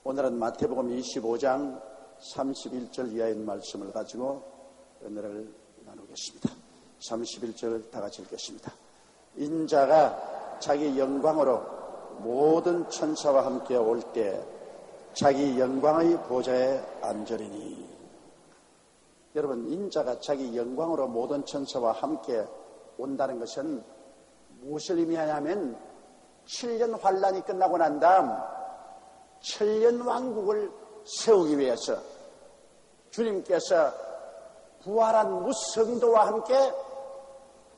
오늘은 마태복음 25장 31절 이하의 말씀을 가지고 은혜를 나누겠습니다. 31절 다 같이 읽겠습니다. 인자가 자기 영광으로 모든 천사와 함께 올 때 자기 영광의 보좌에 앉으리니. 여러분, 인자가 자기 영광으로 모든 천사와 함께 온다는 것은 무엇을 의미하냐면 7년 환란이 끝나고 난 다음 7년 왕국을 세우기 위해서 주님께서 부활한 무성도와 함께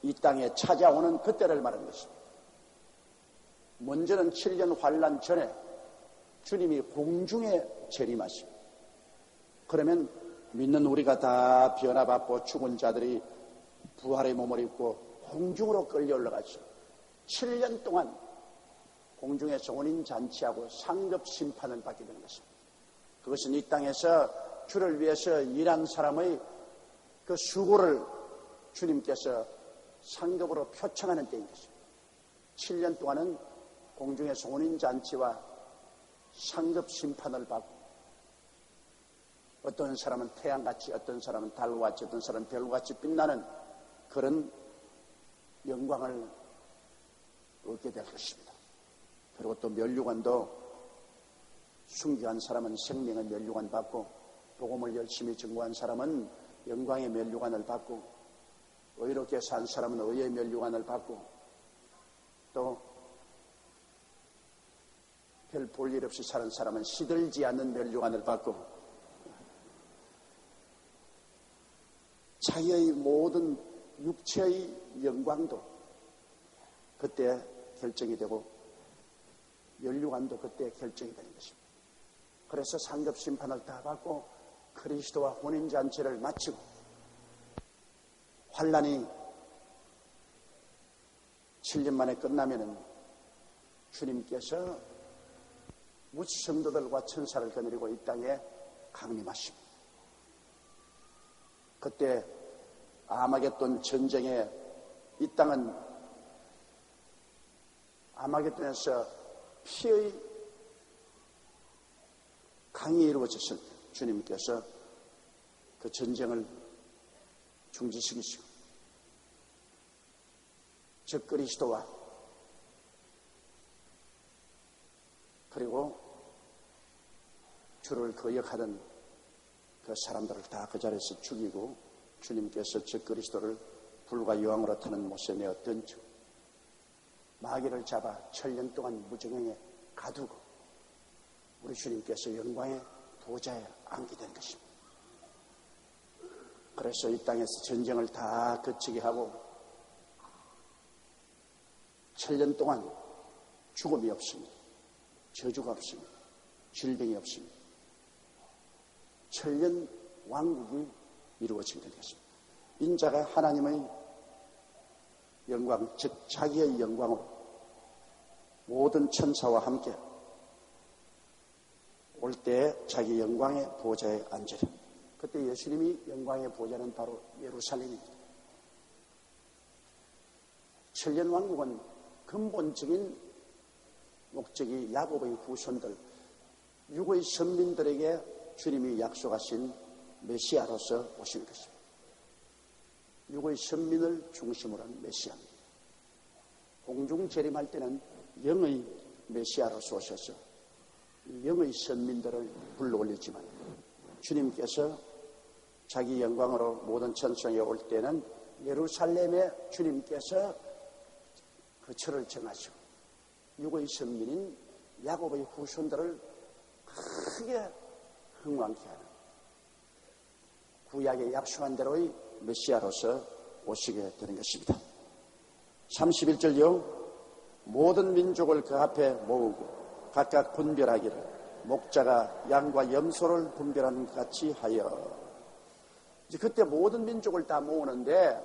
이 땅에 찾아오는 그때를 말하는 것입니다. 먼저는 7년 환란 전에 주님이 공중에 재림하십니다. 그러면 믿는 우리가 다 변화받고 죽은 자들이 부활의 몸을 입고 공중으로 끌려 올라가죠. 7년 동안 공중에서 혼인잔치하고 상급 심판을 받게 되는 것입니다. 그것은 이 땅에서 주를 위해서 일한 사람의 그 수고를 주님께서 상급으로 표창하는 때인 것입니다. 7년 동안은 공중에서 혼인잔치와 상급 심판을 받고, 어떤 사람은 태양같이, 어떤 사람은 달같이, 어떤 사람은 별같이 빛나는 그런 영광을 얻게 될 것입니다. 그리고 또 멸류관도 순교한 사람은 생명의 멸류관 받고, 복음을 열심히 증거한 사람은 영광의 멸류관을 받고, 의롭게 산 사람은 의의 멸류관을 받고, 또 별 볼 일 없이 사는 사람은 시들지 않는 멸류관을 받고, 자기의 모든 육체의 영광도 그때 결정이 되고 멸류관도 그때 결정이 되는 것입니다. 그래서 상급 심판을 다 받고 그리스도와 혼인잔치를 마치고 환란이 7년 만에 끝나면은 주님께서 무지 성도들과 천사를 거느리고 이 땅에 강림하십니다. 그때 아마겟돈 전쟁에 이 땅은 아마겟돈에서 피의 강이 이루어졌을 때 주님께서 그 전쟁을 중지시키시고 즉 그리스도와 그리고 주를 거역하던 그 사람들을 다 그 자리에서 죽이고 주님께서 즉 그리스도를 불과 여왕으로 타는 못에 내어 던지고 마귀를 잡아 7년 동안 무정행에 가두고 우리 주님께서 영광의 보좌에 앉게 된 것입니다. 그래서 이 땅에서 전쟁을 다 거치게 하고 7년 동안 죽음이 없습니다. 저주가 없습니다. 질병이 없습니다. 7년 왕국이 이루어지게 된 것입니다. 인자가 하나님의 영광, 즉 자기의 영광으로 모든 천사와 함께 올 때 자기 영광의 보좌에 앉으라. 그때 예수님이 영광의 보좌는 바로 예루살렘입니다. 7년 왕국은 근본적인 목적이 야곱의 후손들, 육의 선민들에게 주님이 약속하신 메시아로서 오실 것입니다. 육의 선민을 중심으로 한 메시아입니다. 공중 재림할 때는 영의 메시아로서 오셔서 영의 선민들을 불러올리지만 주님께서 자기 영광으로 모든 천성에 올 때는 예루살렘에 주님께서 그 철을 정하시고 육의 선민인 야곱의 후손들을 크게 흥왕케 하는 구약에 약속한 대로의 메시아로서 오시게 되는 것입니다. 31절요. 모든 민족을 그 앞에 모으고 각각 분별하기를 목자가 양과 염소를 분별하는 것 같이 하여. 이제 그때 모든 민족을 다 모으는데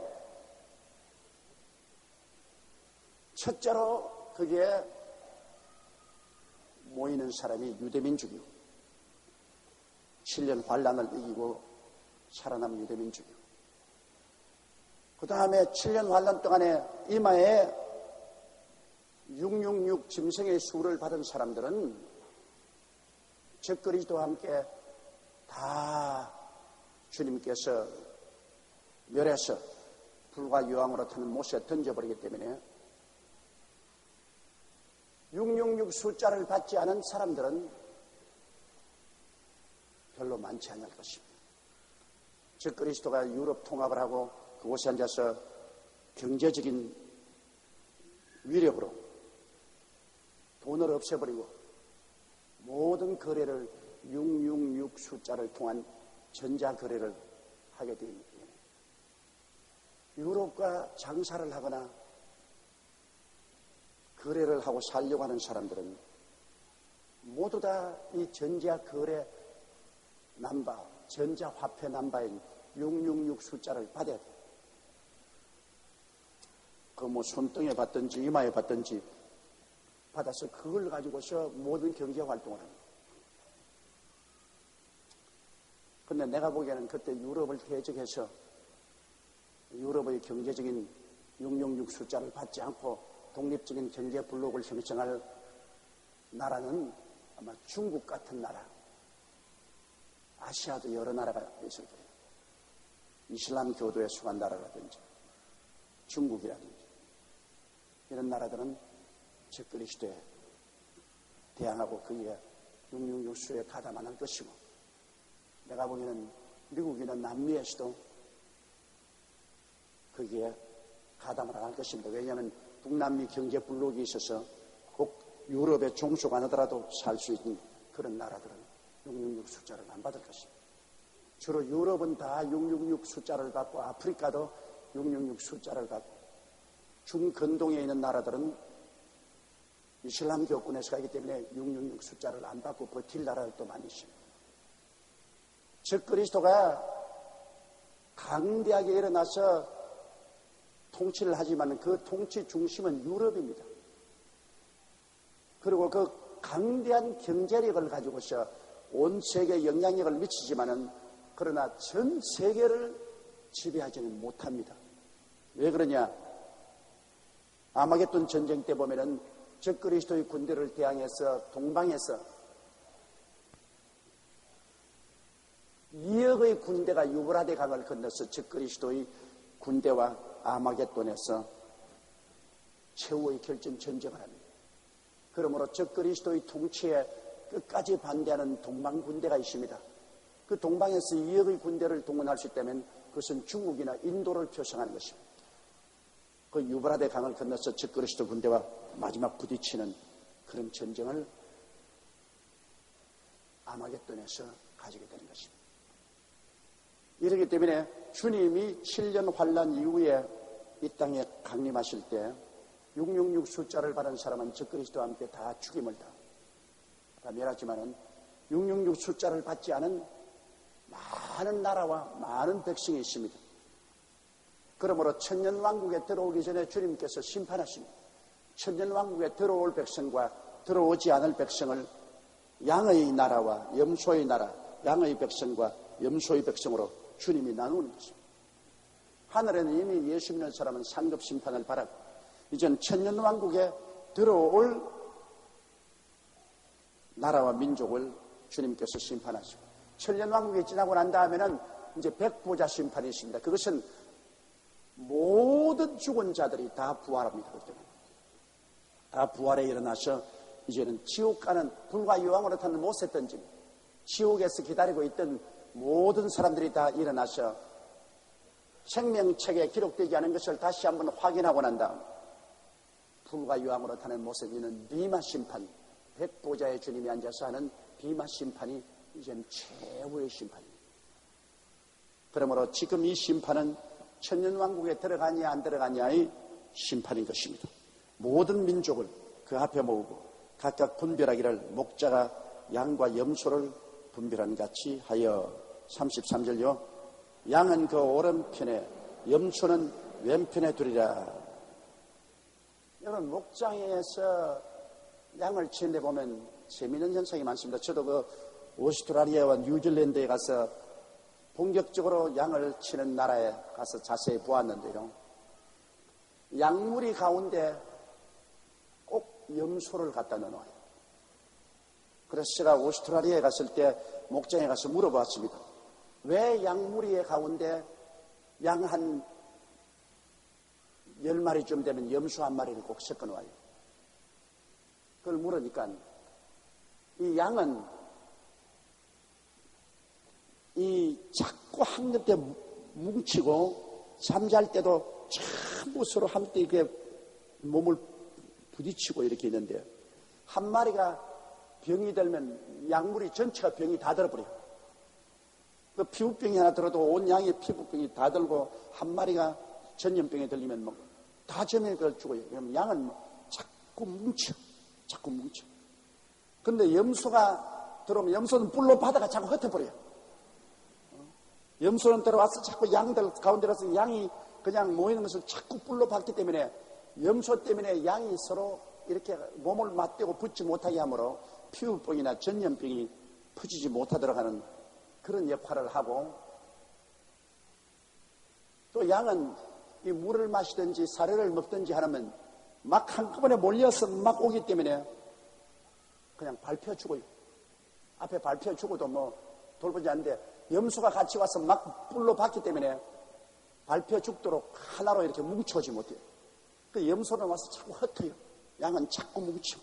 첫째로 그게 모이는 사람이 유대민족이고 7년 환란을 이기고 살아남은 유대민족이고 그 다음에 7년 환란 동안에 이마에 666 짐승의 수를 받은 사람들은 즉 그리스도와 함께 다 주님께서 멸해서 불과 유황으로 타는 못에 던져버리기 때문에 666 숫자를 받지 않은 사람들은 별로 많지 않을 것입니다. 즉 그리스도가 유럽 통합을 하고 그곳에 앉아서 경제적인 위력으로 돈을 없애버리고 모든 거래를 666 숫자를 통한 전자거래를 하게 됩니다. 유럽과 장사를 하거나 거래를 하고 살려고 하는 사람들은 모두 다 이 전자거래 남바, 전자화폐 남바인 666 숫자를 받아야 돼요. 그 뭐 손등에 받든지 이마에 받든지 받아서 그걸 가지고서 모든 경제 활동을 합니다. 근데 내가 보기에는 그때 유럽을 대적해서 유럽의 경제적인 666 숫자를 받지 않고 독립적인 경제 블록을 형성할 나라는 아마 중국 같은 나라, 아시아도 여러 나라가 있을 거예요. 이슬람 교도에 속한 나라라든지 중국이라든지 이런 나라들은 즉 그리스도에 대항하고 그의 666 수에 가담 안 할 것이고, 내가 보기에는 미국이나 남미에서도 거기에 가담을 안 할 것입니다. 왜냐하면 북남미 경제 블록이 있어서 꼭 유럽에 종속 안 하더라도 살 수 있는 그런 나라들은 666 숫자를 안 받을 것입니다. 주로 유럽은 다 666 숫자를 받고 아프리카도 666 숫자를 받고 중근동에 있는 나라들은 이슬람 교권에서 가기 때문에 666 숫자를 안 받고 버틸 나라들도 많이 있습니다. 즉 그리스도가 강대하게 일어나서 통치를 하지만 그 통치 중심은 유럽입니다. 그리고 그 강대한 경제력을 가지고서 온 세계에 영향력을 미치지만은 그러나 전 세계를 지배하지는 못합니다. 왜 그러냐? 아마겟돈 전쟁 때 보면은 적 그리스도의 군대를 대항해서 동방에서 2억의 군대가 유브라데 강을 건너서 적 그리스도의 군대와 아마겟돈에서 최후의 결전 전쟁을 합니다. 그러므로 적 그리스도의 통치에 끝까지 반대하는 동방 군대가 있습니다. 그 동방에서 2억의 군대를 동원할 수 있다면 그것은 중국이나 인도를 표성하는 것입니다. 그 유브라데 강을 건너서 적 그리스도 군대와 마지막 부딪히는 그런 전쟁을 아마겟돈에서 가지게 되는 것입니다. 이렇기 때문에 주님이 7년 환란 이후에 이 땅에 강림하실 때 666 숫자를 받은 사람은 적 그리스도와 함께 다 죽임을 다 멸하지만은 666 숫자를 받지 않은 많은 나라와 많은 백성이 있습니다. 그러므로 천년왕국에 들어오기 전에 주님께서 심판하십니다. 천년왕국에 들어올 백성과 들어오지 않을 백성을 양의 나라와 염소의 나라, 양의 백성과 염소의 백성으로 주님이 나누는 것입니다. 하늘에는 이미 예수 믿는 사람은 상급 심판을 받았고 이제는 천년왕국에 들어올 나라와 민족을 주님께서 심판하시고 천년왕국이 지나고 난 다음에는 이제 백보자 심판이 있습니다. 그것은 모든 죽은 자들이 다 부활합니다. 다 부활에 일어나서 이제는 지옥 가는 불과 유황으로 타는 못에 던집니다. 지옥에서 기다리고 있던 모든 사람들이 다 일어나서 생명책에 기록되지 않은 것을 다시 한번 확인하고 난 다음 불과 유황으로 타는 못에 있는 비마 심판, 백보자의 주님이 앉아서 하는 비마 심판이 이제는 최후의 심판입니다. 그러므로 지금 이 심판은 천년왕국에 들어가냐 안 들어가냐의 심판인 것입니다. 모든 민족을 그 앞에 모으고 각각 분별하기를 목자가 양과 염소를 분별한 같이 하여 33절요. 양은 그 오른편에 염소는 왼편에 두리라. 여러분 목장에서 양을 치는데 보면 재미있는 현상이 많습니다. 저도 그 오스트라리아와 뉴질랜드에 가서 본격적으로 양을 치는 나라에 가서 자세히 보았는데요. 양무리 가운데 꼭 염소를 갖다 넣어요. 그래서 제가 오스트라리아에 갔을 때 목장에 가서 물어봤습니다. 왜 양무리의 가운데 양 한 10마리쯤 되면 염소 한 마리를 꼭 섞어 놓아요. 그걸 물으니까 이 양은 이 자꾸 한 곁에 뭉치고 잠잘 때도 전부 서로 함께 이렇게 몸을 부딪히고 이렇게 있는데 한 마리가 병이 들면 양무리 전체가 병이 다 들어버려요. 그 피부병이 하나 들어도 온 양의 피부병이 다 들고 한 마리가 전염병에 들리면 뭐 다 전염에 걸치고요. 그러면 양은 자꾸 뭉쳐. 근데 염소가 들어오면 염소는 뿔로 바다가 자꾸 흩어버려요. 염소는 들어와서 자꾸 양들 가운데라서 양이 그냥 모이는 것을 자꾸 뿔로 받기 때문에 염소 때문에 양이 서로 이렇게 몸을 맞대고 붙지 못하게 하므로 피부병이나 전염병이 퍼지지 못하도록 하는 그런 역할을 하고 또 양은 이 물을 마시든지 사료를 먹든지 하면 막 한꺼번에 몰려서 막 오기 때문에 그냥 밟혀 죽어요. 앞에 밟혀 죽어도 뭐 돌보지 않는데 염소가 같이 와서 막 뿔로 받기 때문에 밟혀 죽도록 하나로 이렇게 뭉쳐오지 못해요. 그 염소는 와서 자꾸 흩어요. 양은 자꾸 뭉쳐.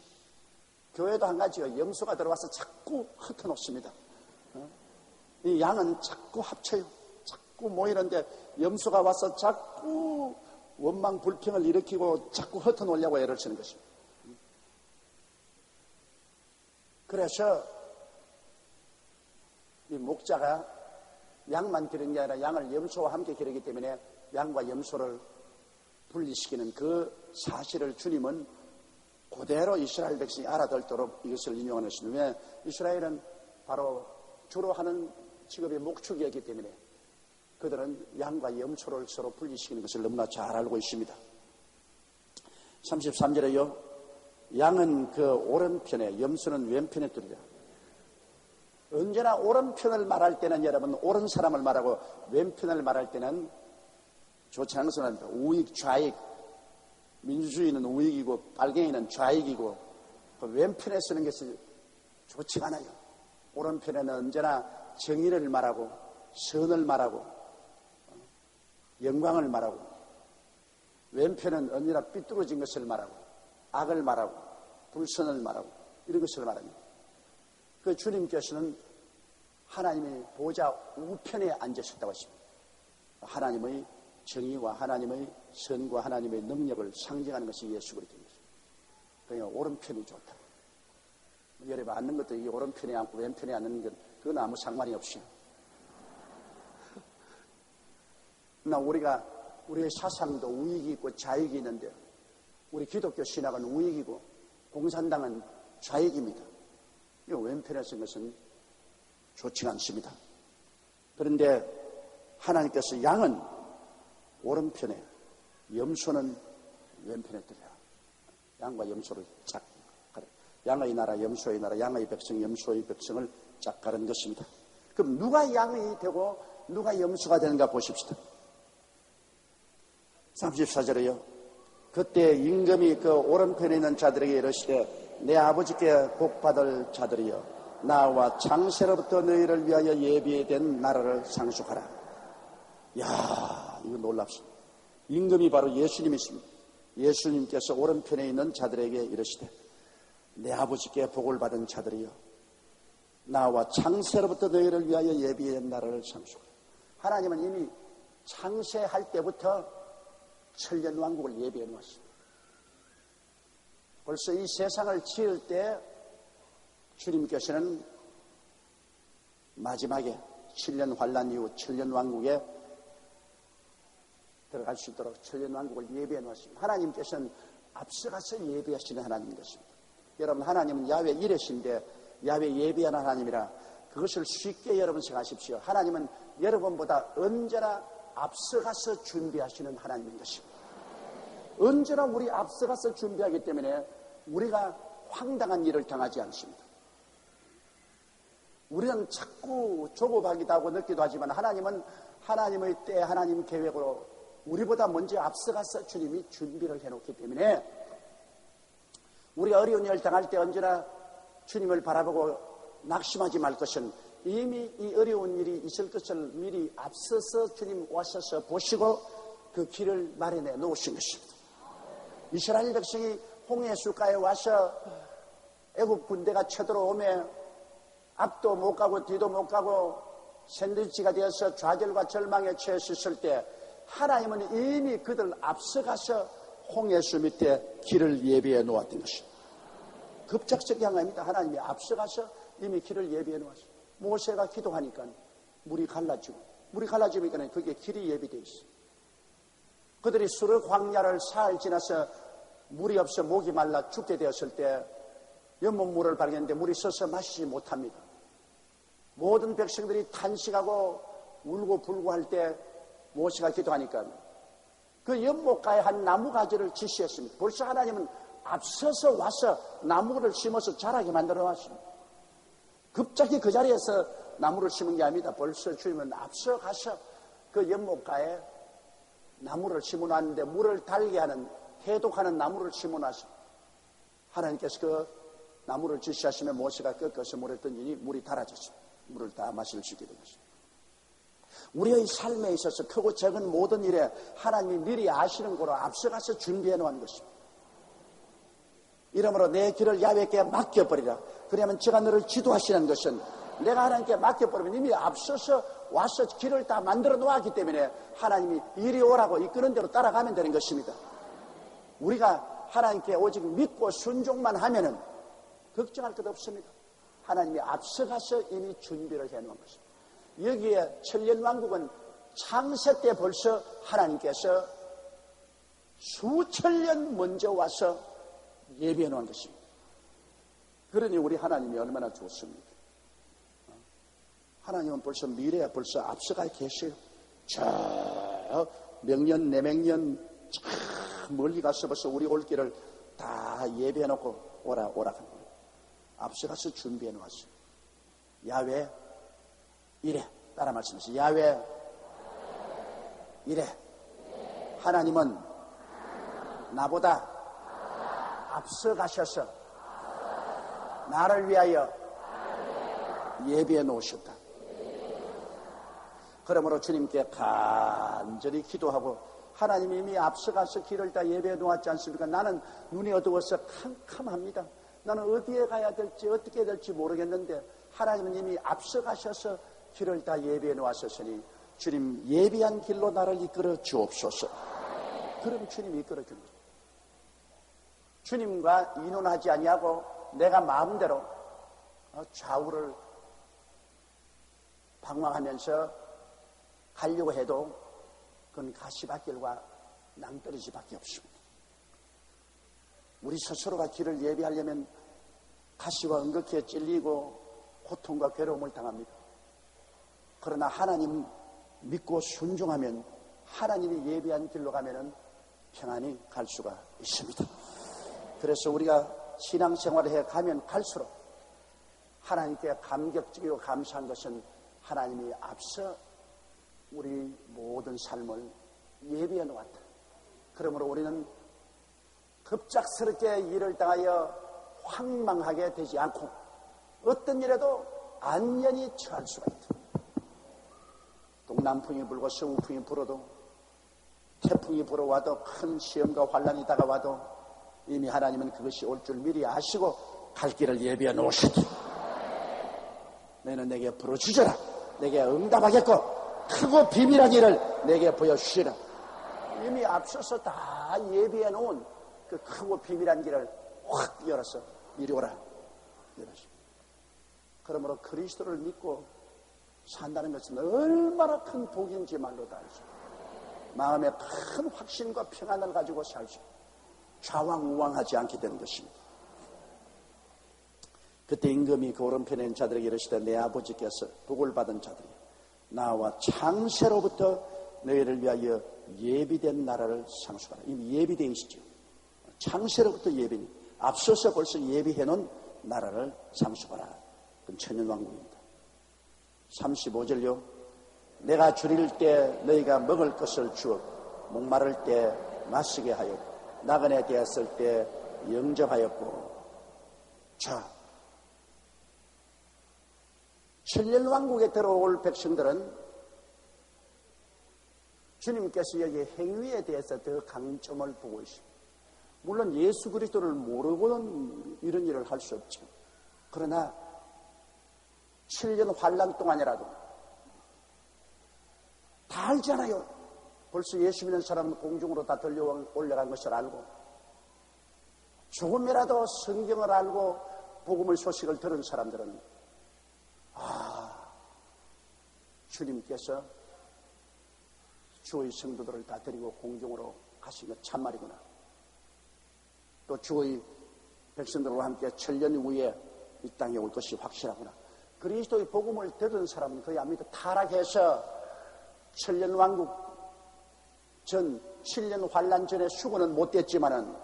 교회도 한 가지요. 염소가 들어와서 자꾸 흩어놓습니다. 이 양은 자꾸 합쳐요. 자꾸 모이는데 염소가 와서 자꾸 원망 불평을 일으키고 자꾸 흩어놓으려고 애를 쓰는 것입니다. 그래서 이 목자가 양만 기르는 게 아니라 양을 염소와 함께 기르기 때문에 양과 염소를 분리시키는 그 사실을 주님은 그대로 이스라엘 백성이 알아듣도록 이것을 인용하는 것입니다. 이스라엘은 바로 주로 하는 직업이 목축이었기 때문에 그들은 양과 염소를 서로 분리시키는 것을 너무나 잘 알고 있습니다. 33절에요. 양은 그 오른편에 염소는 왼편에 두리라. 언제나 오른편을 말할 때는 여러분 옳은 사람을 말하고 왼편을 말할 때는 좋지 않은 것을 합니다. 우익, 좌익. 민주주의는 우익이고 빨갱이는 좌익이고 그 왼편에 쓰는 것이 좋지가 않아요. 오른편에는 언제나 정의를 말하고 선을 말하고 영광을 말하고 왼편은 언제나 삐뚤어진 것을 말하고 악을 말하고 불선을 말하고 이런 것을 말합니다. 그 주님께서는 하나님의 보좌 우편에 앉으셨다고 하십니다. 하나님의 정의와 하나님의 선과 하나님의 능력을 상징하는 것이 예수 그리스도입니다. 그러니까 오른편이 좋다. 여러분 앉는 것도 이 오른편에 앉고 왼편에 앉는 건 그건 아무 상관이 없어요. 나 우리의 사상도 우익이 있고 좌익이 있는데 우리 기독교 신학은 우익이고 공산당은 좌익입니다. 이 왼편에 쓴 것은 좋지가 않습니다. 그런데 하나님께서 양은 오른편에 염소는 왼편에 들여 양과 염소를 짝 가려. 양의 나라 염소의 나라 양의 백성 염소의 백성을 짝 가른 것입니다. 그럼 누가 양이 되고 누가 염소가 되는가 보십시다. 34절에요. 그때 임금이 그 오른편에 있는 자들에게 이르시되 내 아버지께 복받을 자들이여 나와 창세로부터 너희를 위하여 예비된 나라를 상속하라. 이야, 이거 놀랍습니다. 임금이 바로 예수님이십니다. 예수님께서 오른편에 있는 자들에게 이르시되 내 아버지께 복을 받은 자들이여 나와 창세로부터 너희를 위하여 예비된 나라를 상속하라. 하나님은 이미 창세할 때부터 천년왕국을 예비해 놓았습니다. 벌써 이 세상을 지을 때 주님께서는 마지막에 7년 환란 이후 천년왕국에 들어갈 수 있도록 천년왕국을 예비해 놓았습니다. 하나님께서는 앞서가서 예비하시는 하나님인 것입니다. 여러분 하나님은 야훼 이레신데 야훼 예비하는 하나님이라 그것을 쉽게 여러분 생각하십시오. 하나님은 여러분보다 언제나 앞서가서 준비하시는 하나님인 것입니다. 언제나 우리 앞서가서 준비하기 때문에 우리가 황당한 일을 당하지 않습니다. 우리는 자꾸 조급하기도 하고 늦기도 하지만 하나님은 하나님의 때 하나님 계획으로 우리보다 먼저 앞서가서 주님이 준비를 해놓기 때문에 우리가 어려운 일을 당할 때 언제나 주님을 바라보고 낙심하지 말 것은 이미 이 어려운 일이 있을 것을 미리 앞서서 주님 오셔서 보시고 그 길을 마련해 놓으신 것입니다. 이스라엘 백성이 홍해수가에 와서 애국 군대가 쳐들어오며 앞도 못 가고 뒤도 못 가고 샌드위치가 되어서 좌절과 절망에 처했을 때 하나님은 이미 그들 앞서가서 홍해수 밑에 길을 예비해 놓았던 것입니다. 급작스럽게 한 겁니다. 하나님이 앞서가서 이미 길을 예비해 놓았어요. 모세가 기도하니까 물이 갈라지니까 그게 길이 예비되어 있어요. 그들이 수르 광야를 사흘 지나서 물이 없어 목이 말라 죽게 되었을 때 연못물을 발견했는데 물이 써서 마시지 못합니다. 모든 백성들이 탄식하고 울고 불고 할 때 모세가 기도하니까 그 연못가에 한 나무가지를 지시했습니다. 벌써 하나님은 앞서서 와서 나무를 심어서 자라게 만들어 놨습니다. 급작이 그 자리에서 나무를 심은 게 아닙니다. 벌써 주님은 앞서 가서 그 연못가에 나무를 심어 놨는데 물을 달게 하는 해독하는 나무를 심어 놨습니다. 하나님께서 그 나무를 지시하시면 모세가 꺾어서 물에 던지니 물이 달아졌습니다. 물을 다 마실 수 있게 된 것입니다. 우리의 삶에 있어서 크고 작은 모든 일에 하나님이 미리 아시는 거로 앞서가서 준비해 놓은 것입니다. 이러므로 내 길을 야훼께 맡겨버리라. 그러면 제가 너를 지도하시는 것은 내가 하나님께 맡겨버리면 이미 앞서서 와서 길을 다 만들어 놓았기 때문에 하나님이 이리 오라고 이끄는 대로 따라가면 되는 것입니다. 우리가 하나님께 오직 믿고 순종만 하면은 걱정할 것 없습니다. 하나님이 앞서가서 이미 준비를 해놓은 것입니다. 여기에 천년왕국은 창세 때 벌써 하나님께서 수천 년 먼저 와서 예비해 놓은 것입니다. 그러니 우리 하나님이 얼마나 좋습니까? 하나님은 벌써 미래에 벌써 앞서가 계세요. 저 명년 내명년 저 멀리 가서 벌써 우리 올 길을 다 예비해 놓고 오라 하는 거예요. 앞서가서 준비해 놓았어요. 야훼 이래 따라 말씀하세요. 야훼 이래 하나님은 나보다 앞서가셔서 나를 위하여 예비해 놓으셨다. 그러므로 주님께 간절히 기도하고 하나님이 이미 앞서가서 길을 다 예배해 놓았지 않습니까? 나는 눈이 어두워서 캄캄합니다. 나는 어디에 가야 될지 어떻게 해야 될지 모르겠는데 하나님은 이미 앞서가셔서 길을 다 예배해 놓았으니 주님 예비한 길로 나를 이끌어 주옵소서. 그럼 주님이 이끌어 줍니다. 주님과 인원하지 아니하고 내가 마음대로 좌우를 방황하면서 가려고 해도 그건 가시밭길과 낭떠러지밖에 없습니다. 우리 스스로가 길을 예비하려면 가시와 은극히에 찔리고 고통과 괴로움을 당합니다. 그러나 하나님 믿고 순종하면 하나님이 예비한 길로 가면은 평안히 갈 수가 있습니다. 그래서 우리가 신앙생활을 해 가면 갈수록 하나님께 감격적이고 감사한 것은 하나님이 앞서 우리 모든 삶을 예비해 놓았다. 그러므로 우리는 급작스럽게 일을 당하여 황망하게 되지 않고 어떤 일에도 안연히 처할 수가 있다. 동남풍이 불고 서우풍이 불어도 태풍이 불어와도 큰 시험과 환란이 다가와도 이미 하나님은 그것이 올 줄 미리 아시고 갈 길을 예비해 놓으셨다. 너희는 내게 부르짖어라. 내게 응답하겠고 크고 비밀한 일을 내게 보여주시라. 이미 앞서서 다 예비해 놓은 그 크고 비밀한 길을 확 열어서 이리 오라. 이러십니다. 그러므로 그리스도를 믿고 산다는 것은 얼마나 큰 복인지 말로 다 알죠. 마음에 큰 확신과 평안을 가지고 살죠. 좌왕우왕하지 않게 되는 것입니다. 그때 임금이 그 오른편에 있는 자들에게 이르시되 내 아버지께서 복을 받은 자들이 나와 창세로부터 너희를 위하여 예비된 나라를 상속하라. 이미 예비되어 있죠. 창세로부터 예비니 앞서서 벌써 예비해놓은 나라를 상속하라. 그건 천년왕국입니다. 35절요. 내가 줄일 때 너희가 먹을 것을 주어 목마를 때 마시게 하였고 나그네 되었을 때 영접하였고 자 천년왕국에 들어올 백성들은 주님께서 여기 행위에 대해서 더 강점을 두고 있습니다. 물론 예수 그리스도를 모르고는 이런 일을 할 수 없죠. 그러나 7년 환란 동안이라도 다 알잖아요. 벌써 예수 믿는 사람은 공중으로 다 들려 올라간 것을 알고 조금이라도 성경을 알고 복음의 소식을 들은 사람들은 주님께서 주의 성도들을 다 데리고 공중으로 가신 것 참말이구나. 또 주의 백성들과 함께 7년 후에 이 땅에 올 것이 확실하구나. 그리스도의 복음을 들은 사람은 거의 아무도 타락해서 7년 왕국 전 7년 환란 전에 수고는 못됐지만은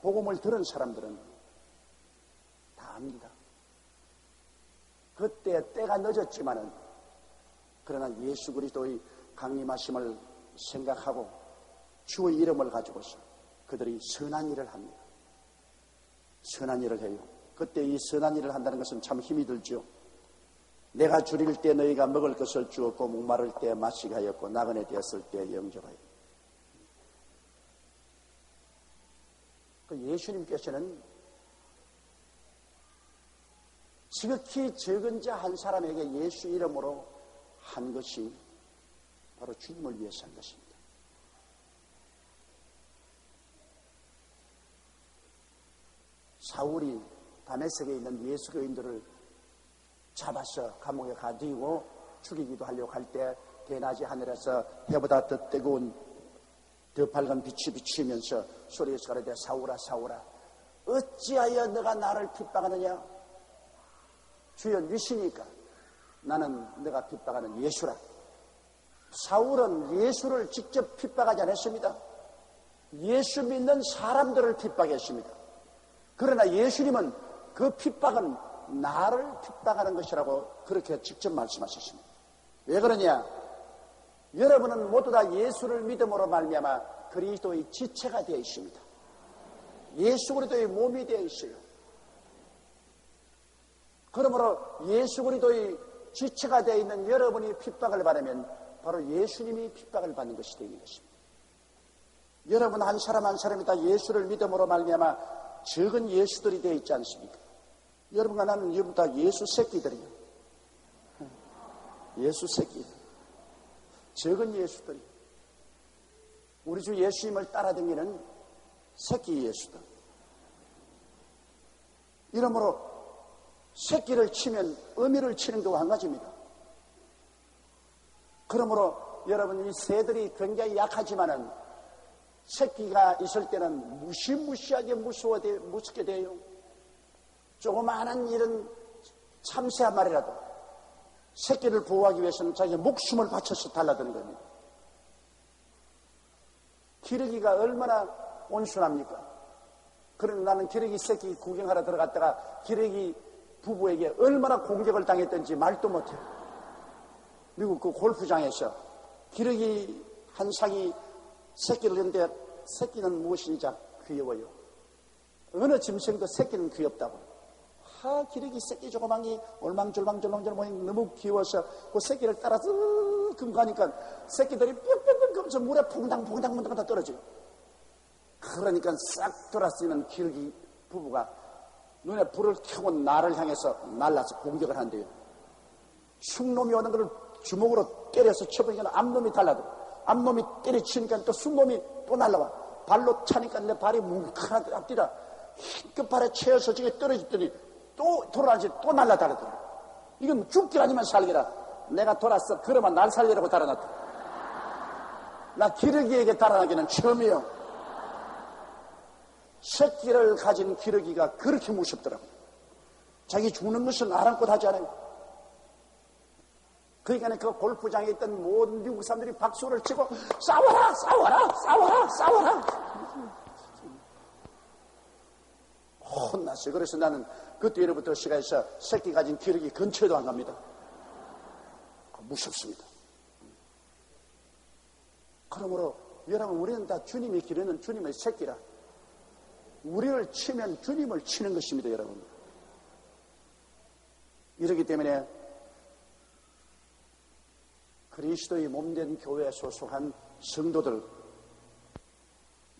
복음을 들은 사람들은 다 압니다. 그때 때가 늦었지만은 그러나 예수 그리스도의 강림하심을 생각하고 주의 이름을 가지고서 그들이 선한 일을 합니다. 선한 일을 해요. 그때 이 선한 일을 한다는 것은 참 힘이 들죠. 내가 줄일 때 너희가 먹을 것을 주었고 목마를 때 마시게 하였고 나그네 되었을 때 영접하였고. 예수님께서는 지극히 적은 자 한 사람에게 예수 이름으로 한 것이 바로 주님을 위해서 한 것입니다. 사울이 다메섹에 있는 예수 교인들을 잡아서 감옥에 가두고 죽이기도 하려고 할 때 대낮에 하늘에서 해보다 더 뜨거운 더 밝은 빛이 비치면서 소리에서 가라되 사울아 사울아 어찌하여 너가 나를 핍박하느냐. 주여 누시니까 나는 너가 핍박하는 예수라. 사울은 예수를 직접 핍박하지 않았습니다. 예수 믿는 사람들을 핍박했습니다. 그러나 예수님은 그 핍박은 나를 핍박하는 것이라고 그렇게 직접 말씀하셨습니다. 왜 그러냐? 여러분은 모두 다 예수를 믿음으로 말미암아 그리스도의 지체가 되어 있습니다. 예수 그리스도의 몸이 되어 있어요. 그러므로 예수 그리스도의 지체가 되어 있는 여러분이 핍박을 받으면 바로 예수님이 핍박을 받는 것이 되는 것입니다. 여러분 한 사람 한 사람이 다 예수를 믿음으로 말미암아 적은 예수들이 되어 있지 않습니까? 여러분과 나는 여러분 다 예수 새끼들이에요. 예수 새끼. 적은 예수들이. 우리 주 예수님을 따라다니는 새끼 예수들. 이러므로 새끼를 치면 어미를 치는 거와 한 가지입니다. 그러므로 여러분 이 새들이 굉장히 약하지만은 새끼가 있을 때는 무시무시하게 무섭게 돼요. 조그마한 이런 참새 한 마리라도 새끼를 보호하기 위해서는 자기 목숨을 바쳐서 달라드는 겁니다. 기러기가 얼마나 온순합니까? 그런데 나는 기러기 새끼 구경하러 들어갔다가 기러기 부부에게 얼마나 공격을 당했던지 말도 못해요. 미국 그 골프장에서 기러기 한 쌍이 새끼를 했는데 새끼는 무엇인지 귀여워요. 어느 짐승도 새끼는 귀엽다고. 기러기 새끼 조그만이 올망졸망 너무 귀여워서 그 새끼를 따라서 금 가니까 새끼들이 뿅뿅뿅 하면서 물에 퐁당퐁당 다 떨어져요. 그러니까 싹 돌아쓰는 기러기 부부가 눈에 불을 켜고 나를 향해서 날라서 공격을 한대요. 숭놈이 오는 걸 주먹으로 때려서 쳐보니까 앞놈이 달라도 앞놈이 때려치니까 또 숭놈이 또 날라와. 발로 차니까 내 발이 뭉클하게 앞뒤라 힘껏 발에 채워서 저게 떨어졌더니 또 돌아가지 또 날라다르더라. 이건 죽기 아니면 살기라. 내가 돌았어. 그러면 날 살리라고 달아났다. 나 기러기에게 달아나기는 처음이요. 새끼를 가진 기러기가 그렇게 무섭더라고요. 자기 죽는 것을 아랑곳 하지 않아요. 그러니까 그 골프장에 있던 모든 미국 사람들이 박수를 치고 싸워라 싸워라 싸워라 싸워라 혼났어요. 그래서 나는 그 뒤로부터 시가에서 새끼 가진 기러기 근처에도 안 갑니다. 무섭습니다. 그러므로 여러분 우리는 다 주님이 기르는 주님의 새끼라. 우리를 치면 주님을 치는 것입니다. 여러분. 이렇기 때문에 그리스도의 몸된 교회에 소속한 성도들,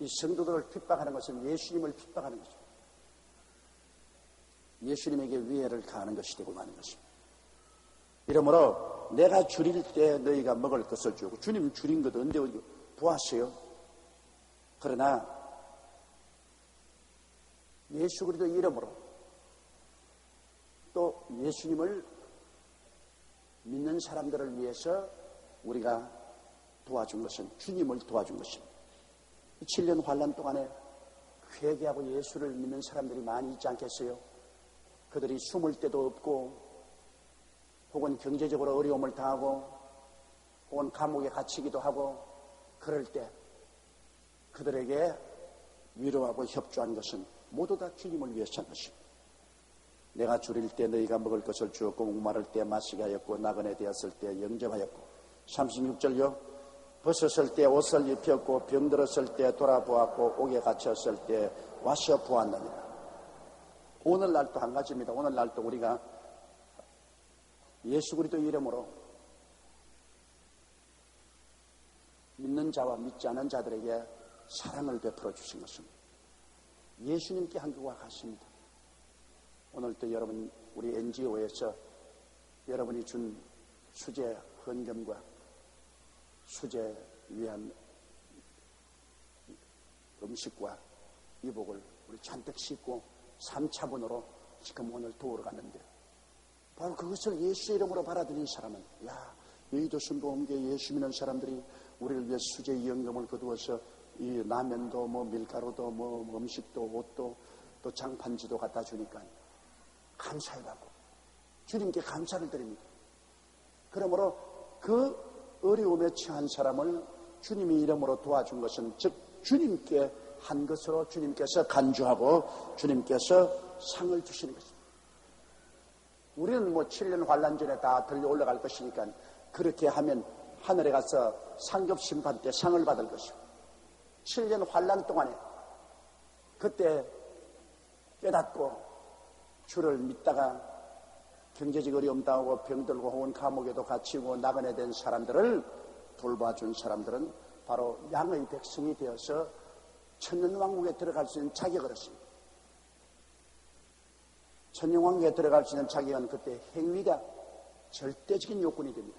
이 성도들을 핍박하는 것은 예수님을 핍박하는 것입니다. 예수님에게 위해를 가하는 것이 되고 마는 것입니다. 이러므로 내가 줄일 때 너희가 먹을 것을 주고, 주님 줄인 것 언제 보았어요? 그러나 예수 그리스도 이름으로 또 예수님을 믿는 사람들을 위해서 우리가 도와준 것은 주님을 도와준 것입니다. 7년 환란 동안에 회개하고 예수를 믿는 사람들이 많이 있지 않겠어요? 그들이 숨을 데도 없고 혹은 경제적으로 어려움을 당하고 혹은 감옥에 갇히기도 하고 그럴 때 그들에게 위로하고 협조한 것은 모두 다 주님을 위해서 한 것입니다. 내가 줄일 때 너희가 먹을 것을 주었고 목마를 때 마시게 하였고 나그네 되었을 때 영접하였고 36절요. 벗었을 때 옷을 입혔고 병들었을 때 돌아보았고 옥에 갇혔을 때 와서 보았느니라. 오늘날도 한 가지입니다. 오늘날도 우리가 예수 그리스도 이름으로 믿는 자와 믿지 않은 자들에게 사랑을 베풀어 주신 것은 예수님께 한 것과 같습니다. 오늘도 여러분 우리 NGO에서 여러분이 준 수제 헌금과 수제 위한 음식과 이복을 우리 잔뜩 싣고 3차분으로 지금 오늘 도우러 갔는데 바로 그것을 예수 이름으로 받아들인 사람은 여의도 순복음교회 예수 믿는 사람들이 우리를 위해 수제 연금을 거두어서 이 라면도 밀가루도 음식도 옷도 또 장판지도 갖다 주니까 감사해갖고 주님께 감사를 드립니다. 그러므로 그 어려움에 처한 사람을 주님의 이름으로 도와준 것은 즉 주님께 한 것으로 주님께서 간주하고 주님께서 상을 주시는 것입니다. 우리는 7년 환란 전에 다 들려 올라갈 것이니까 그렇게 하면 하늘에 가서 상급 심판 때 상을 받을 것입니다. 7년 환란 동안에 그때 깨닫고 주를 믿다가 경제적 어려움 당하고 병들고 혹은 감옥에도 갇히고 나그네 된 사람들을 돌봐준 사람들은 바로 양의 백성이 되어서 천년왕국에 들어갈 수 있는 자격을 얻습니다. 천년왕국에 들어갈 수 있는 자격은 그때 행위가 절대적인 요건이 됩니다.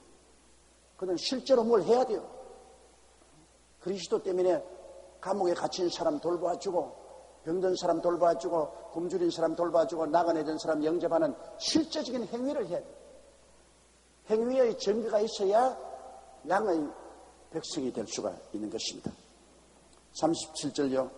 그는 실제로 뭘 해야 돼요. 그리스도 때문에 감옥에 갇힌 사람 돌봐주고 병든 사람 돌봐주고 굶주린 사람 돌봐주고 나그네 된 사람 영접하는 실제적인 행위를 해야 돼요. 행위의 증거가 있어야 양의 백성이 될 수가 있는 것입니다. 37절요.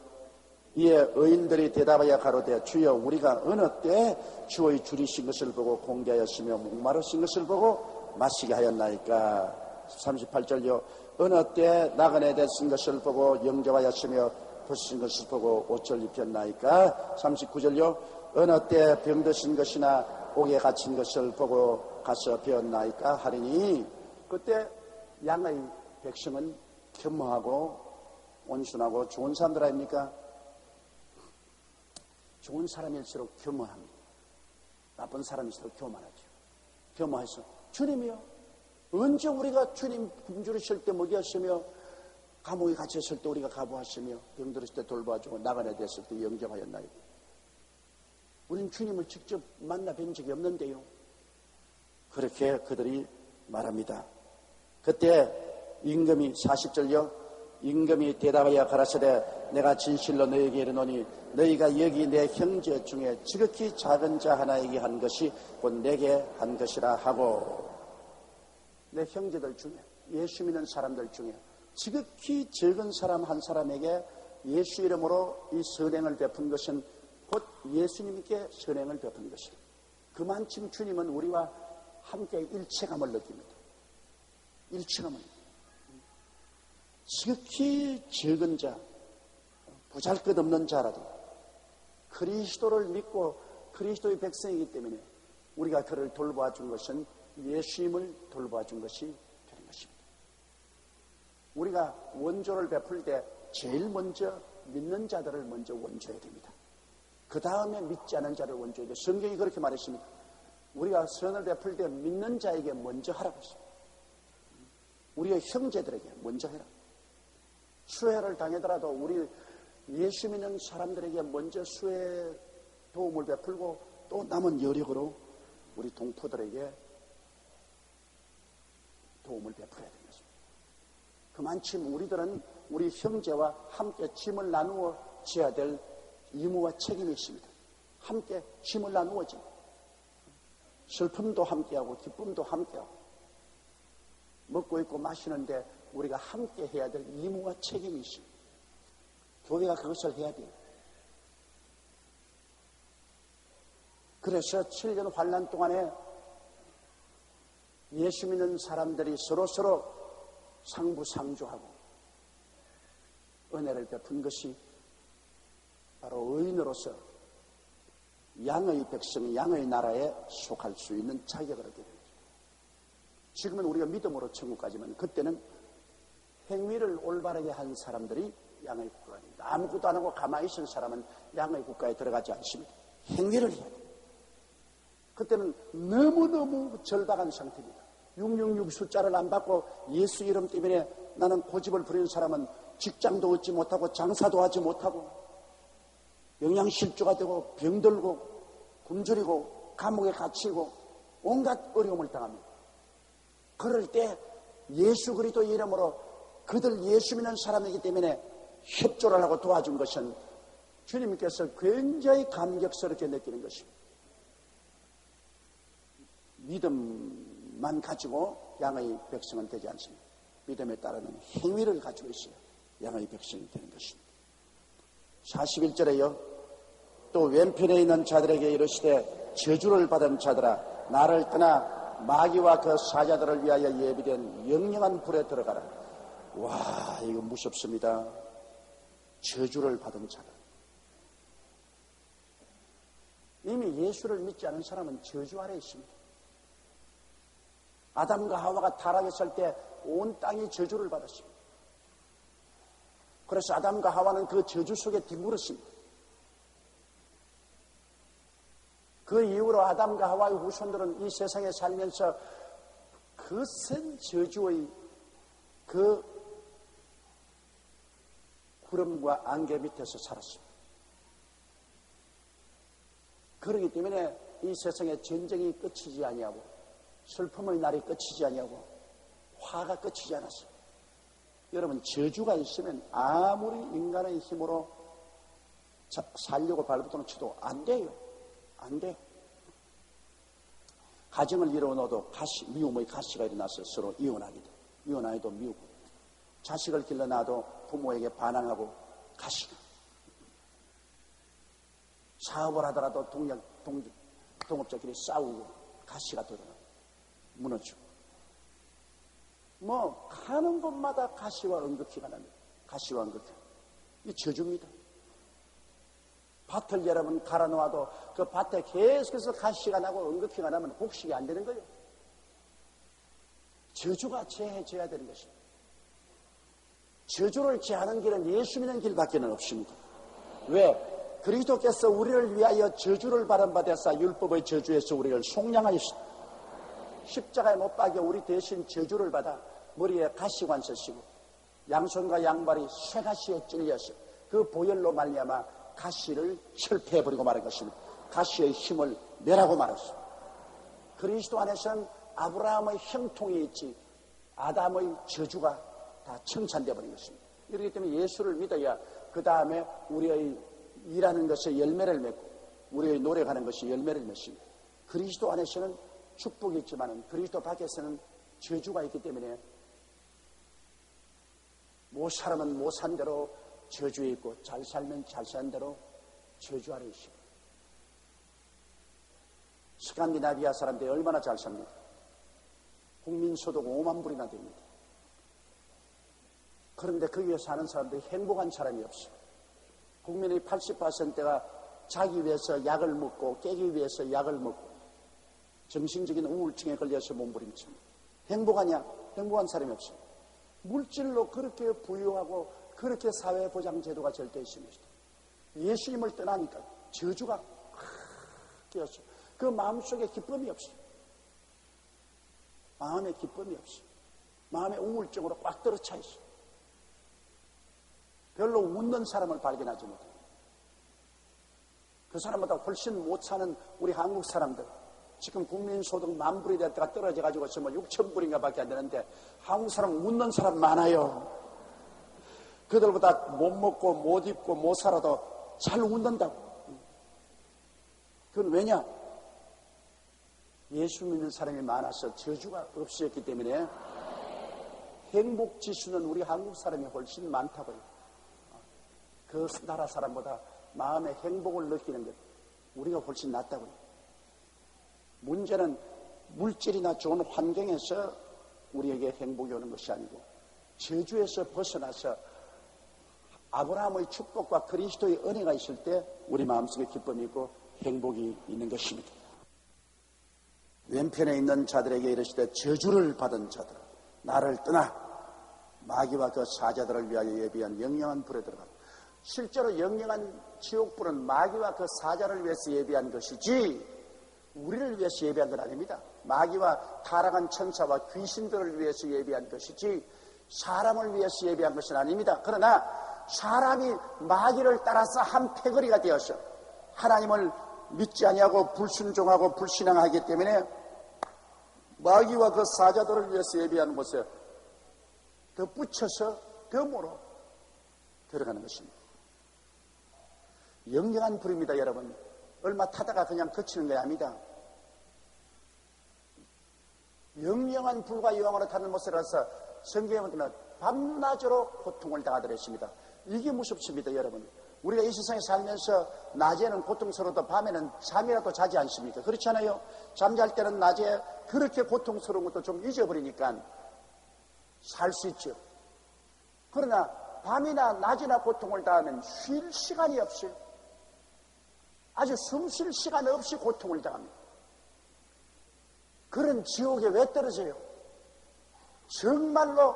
이에 의인들이 대답하여 가로되 주여 우리가 어느 때 주의 줄이신 것을 보고 공개하였으며 목마르신 것을 보고 마시게 하였나이까. 38절요. 어느 때 나그네 되신 것을 보고 영접하였으며 벗으신 것을 보고 옷을 입혔나이까. 39절요. 어느 때 병드신 것이나 옥에 갇힌 것을 보고 가서 배웠나이까 하리니. 그때 양의 백성은 겸허하고 온순하고 좋은 사람들 아닙니까? 좋은 사람일수록 겸허합니다. 나쁜 사람일수록 교만하죠. 겸허해서 주님이요 언제 우리가 주님 굶주리실 때 먹였으며 감옥에 갇혔을 때 우리가 가보았으며 병들었을 때 돌봐주고 나그네 됐을 때 영접하였나요? 우리는 주님을 직접 만나 뵌 적이 없는데요. 그렇게 그들이 말합니다. 그때 임금이 40절요. 임금이 대답하여 가라사대 내가 진실로 너희에게 이르노니 너희가 여기 내 형제 중에 지극히 작은 자 하나에게 한 것이 곧 내게 한 것이라 하고. 내 형제들 중에 예수 믿는 사람들 중에 지극히 적은 사람 한 사람에게 예수 이름으로 이 선행을 베푼 것은 곧 예수님께 선행을 베푼 것입니다. 그만큼 주님은 우리와 함께 일체감을 느낍니다. 일체감을. 지극히 적은 자, 보잘것없는 자라도 그리스도를 믿고 그리스도의 백성이기 때문에 우리가 그를 돌봐준 것은 예수님을 돌봐준 것이 되는 것입니다. 우리가 원조를 베풀 때 제일 먼저 믿는 자들을 먼저 원조해야 됩니다. 그 다음에 믿지 않은 자를 원조해야 돼요. 성경이 그렇게 말했습니다. 우리가 선을 베풀 때 믿는 자에게 먼저 하라고 했습니다. 우리의 형제들에게 먼저 해라. 수혜를 당하더라도 우리 예수 믿는 사람들에게 먼저 수혜 도움을 베풀고 또 남은 여력으로 우리 동포들에게 도움을 베풀어야 되는 것입니다. 그만큼 우리들은 우리 형제와 함께 짐을 나누어 져야 될 의무와 책임이 있습니다. 함께 짐을 나누어지. 슬픔도 함께하고 기쁨도 함께하고 먹고 입고 마시는데 우리가 함께 해야 될 의무와 책임이 있습니다. 교회가 그것을 해야 돼요. 그래서 7년 환난 동안에 예수 믿는 사람들이 서로 상부상조하고 은혜를 베푼 것이 바로 의인으로서 양의 백성, 양의 나라에 속할 수 있는 자격을 얻게 됩니다. 지금은 우리가 믿음으로 천국 가지만 그때는 행위를 올바르게 한 사람들이 양의 국가가 됩니다. 아무것도 안 하고 가만히 있은 사람은 양의 국가에 들어가지 않습니다. 행위를 해야 돼요. 그때는 너무너무 절박한 상태입니다. 666 숫자를 안 받고 예수 이름 때문에 나는 고집을 부리는 사람은 직장도 얻지 못하고 장사도 하지 못하고 영양실조가 되고 병들고 굶주리고 감옥에 갇히고 온갖 어려움을 당합니다. 그럴 때 예수 그리스도의 이름으로 그들 예수 믿는 사람이기 때문에 협조를 하고 도와준 것은 주님께서 굉장히 감격스럽게 느끼는 것입니다. 믿음만 가지고 양의 백성은 되지 않습니다. 믿음에 따르는 행위를 가지고 있어야 양의 백성이 되는 것입니다. 41절에요. 또 왼편에 있는 자들에게 이르시되 저주를 받은 자들아 나를 떠나 마귀와 그 사자들을 위하여 예비된 영영한 불에 들어가라. 와, 이거 무섭습니다. 저주를 받은 자들. 이미 예수를 믿지 않은 사람은 저주 아래에 있습니다. 아담과 하와가 타락했을 때 온 땅이 저주를 받았습니다. 그래서 아담과 하와는 그 저주 속에 뒹굴었습니다. 그 이후로 아담과 하와의 후손들은 이 세상에 살면서 거센 저주의 그 구름과 안개 밑에서 살았습니다. 그렇기 때문에 이 세상에 전쟁이 끝이지 아니하고 슬픔의 날이 끝이지 아니하고 화가 끝이지 않았어요. 여러분, 저주가 있으면 아무리 인간의 힘으로 살려고 발버둥을 쳐도 안 돼요. 안 돼요. 가정을 이루어놓아도 미움의 가시가 일어나서 서로 이혼하게 돼. 이혼하기도 미우고. 자식을 길러놔도 부모에게 반항하고 가시가. 사업을 하더라도 동업자끼리 싸우고 가시가 들어가. 무너지고. 가는 곳마다 가시와 응급히가 납니다. 가시와 응급히. 이 저주입니다. 밭을 여러분 갈아 놓아도 그 밭에 계속해서 가시가 나고 응급히가 나면 곡식이 안 되는 거예요. 저주가 제해져야 되는 것입니다. 저주를 제하는 길은 예수 믿는 길밖에 없습니다. 왜? 그리스도께서 우리를 위하여 저주를 받은 바 되사 율법의 저주에서 우리를 속량하였습니다. 십자가에 못 박여 우리 대신 저주를 받아 머리에 가시관 쓰시고 양손과 양발이 쇠가시에 찔려서 그 보혈로 말미암아 가시를 철폐해버리고 말한 것입니다. 가시의 힘을 내라고 말했습니다. 그리스도 안에서는 아브라함의 형통이 있지 아담의 저주가 다 청산되어 버린 것입니다. 이렇기 때문에 예수를 믿어야 그 다음에 우리의 일하는 것에 열매를 맺고 우리의 노력하는 것이 열매를 맺습니다. 그리스도 안에서는 축복이 있지만 그리스도 밖에서는 저주가 있기 때문에 못 살면 못 산 대로 저주에 있고 잘 살면 잘 산 대로 저주 아래 있습니다. 스칸디나비아 사람들이 얼마나 잘 삽니까? 국민소득 5만 불이나 됩니다. 그런데 거기에 사는 사람들이 행복한 사람이 없어요. 국민의 80%가 자기 위해서 약을 먹고 깨기 위해서 약을 먹고 정신적인 우울증에 걸려서 몸부림칩니다. 행복하냐? 행복한 사람이 없어요. 물질로 그렇게 부유하고 그렇게 사회보장제도가 절대 있습니다. 예수님을 떠나니까 저주가 끼었어요. 그 마음속에 기쁨이 없어요. 마음에 기쁨이 없어요. 마음의 우울증으로 꽉 들어차 있어. 별로 웃는 사람을 발견하지 못해. 그 사람보다 훨씬 못 사는 우리 한국 사람들, 지금 국민소득 10,000불이 됐다가 떨어져가지고 지금 6,000불인가 밖에 안 되는데 한국 사람 웃는 사람 많아요. 그들보다 못 먹고 못 입고 못 살아도 잘 웃는다고. 그건 왜냐? 예수 믿는 사람이 많아서 저주가 없었기 때문에 행복 지수는 우리 한국 사람이 훨씬 많다고요. 그 나라 사람보다 마음의 행복을 느끼는 것 우리가 훨씬 낫다고요. 문제는 물질이나 좋은 환경에서 우리에게 행복이 오는 것이 아니고 저주에서 벗어나서 아브라함의 축복과 그리스도의 은혜가 있을 때 우리 마음속에 기쁨이 있고 행복이 있는 것입니다. 왼편에 있는 자들에게 이르시되 저주를 받은 자들아 나를 떠나 마귀와 그 사자들을 위하여 예비한 영영한 불에 들어가라. 실제로 영영한 지옥불은 마귀와 그 사자를 위해서 예비한 것이지 우리를 위해서 예비한 건 아닙니다. 마귀와 타락한 천사와 귀신들을 위해서 예비한 것이지 사람을 위해서 예비한 것은 아닙니다. 그러나 사람이 마귀를 따라서 한 패거리가 되어서 하나님을 믿지 아니하고 불순종하고 불신앙하기 때문에 마귀와 그 사자들을 위해서 예비한 곳에 더 붙여서 덤으로 들어가는 것입니다. 영영한 불입니다, 여러분. 얼마 타다가 그냥 그치는 게 아닙니다. 영영한 불과 여왕으로 타는 모습이라서 성경에 보면 밤낮으로 고통을 당하더라 했습니다. 이게 무섭습니다, 여러분. 우리가 이 세상에 살면서 낮에는 고통스러워도 밤에는 잠이라도 자지 않습니까? 그렇지 않아요? 잠잘 때는 낮에 그렇게 고통스러운 것도 좀 잊어버리니까 살 수 있죠. 그러나 밤이나 낮이나 고통을 당하면 쉴 시간이 없어요. 아주 숨 쉴 시간 없이 고통을 당합니다. 그런 지옥에 왜 떨어져요? 정말로